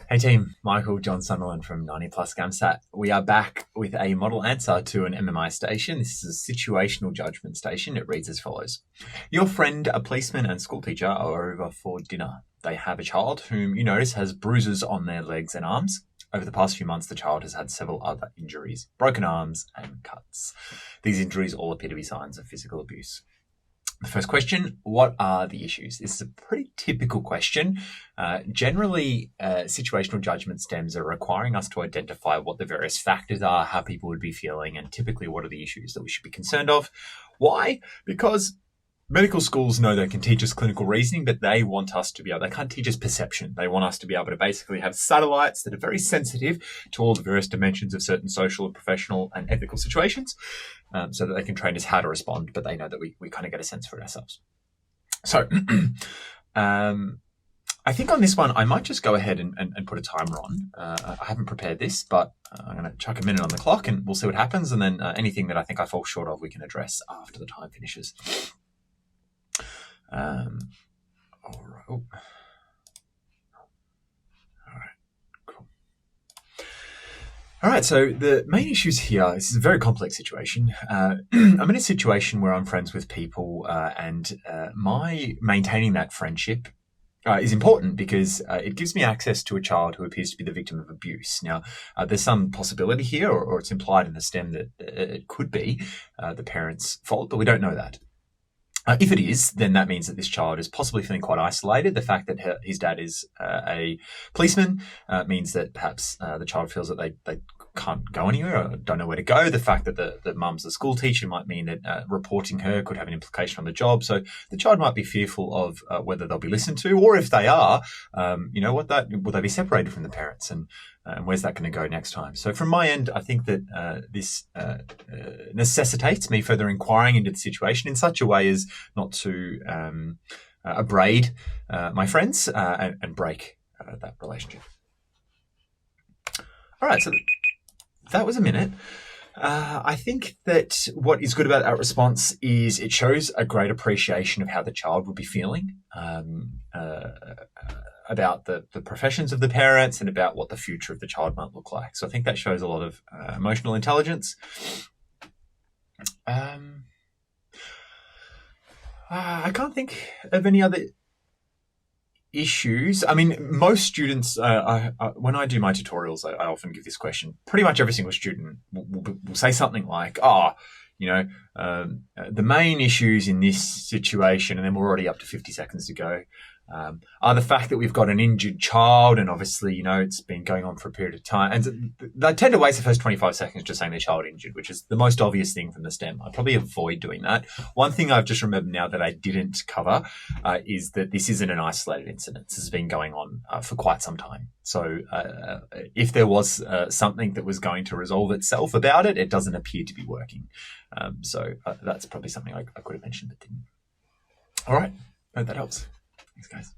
Hey team, Michael, John Sunderland from 90 Plus GAMSAT. We are back with a model answer to an MMI station. This is a situational judgment station. It reads as follows. Your friend, a policeman and schoolteacher are over for dinner. They have a child whom you notice has bruises on their legs and arms. Over the past few months, the child has had several other injuries, broken arms and cuts. These injuries all appear to be signs of physical abuse. The first question, what are the issues? This is a pretty typical question. Generally, situational judgment stems are requiring us to identify what the various factors are, how people would be feeling, and typically what are the issues that we should be concerned of. Why? Because medical schools know they can teach us clinical reasoning, but they want us to be able, they can't teach us perception. They want us to be able to basically have satellites that are very sensitive to all the various dimensions of certain social and professional and ethical situations, so that they can train us how to respond, but they know that we kind of get a sense for it ourselves. So I think on this one, I might just go ahead and put a timer on. I haven't prepared this, but I'm going to chuck a minute on the clock and we'll see what happens. And then anything that I think I fall short of, we can address after the time finishes. All right. All right. Cool. All right. So the main issues here, this is a very complex situation. I'm in a situation where I'm friends with people, and my maintaining that friendship is important because it gives me access to a child who appears to be the victim of abuse. Now, there's some possibility here, or it's implied in the stem that it could be the parent's fault, but we don't know that. If it is, then that means that this child is possibly feeling quite isolated. The fact that his dad is a policeman means that perhaps the child feels that they can't go anywhere or don't know where to go. The fact that the mum's a school teacher might mean that reporting her could have an implication on the job. So the child might be fearful of whether they'll be listened to, or if they are, will they be separated from the parents, and where's that going to go next time? So from my end, I think that this necessitates me further inquiring into the situation in such a way as not to abrade my friends and break that relationship. All right, so that was a minute. I think that what is good about that response is it shows a great appreciation of how the child would be feeling, about the professions of the parents and about what the future of the child might look like. So I think that shows a lot of emotional intelligence. I can't think of any other issues. I mean, most students, when I do my tutorials, I often give this question. Pretty much every single student will say something like, the main issues in this situation, and then we're already up to 50 seconds to go, are the fact that we've got an injured child, and obviously, it's been going on for a period of time. And they tend to waste the first 25 seconds just saying their child injured, which is the most obvious thing from the stem. I'd probably avoid doing that. One thing I've just remembered now that I didn't cover is that this isn't an isolated incident. This has been going on for quite some time. So if there was something that was going to resolve itself about it, it doesn't appear to be working. So that's probably something I could have mentioned but didn't. All right. Hope that helps. Thanks, guys.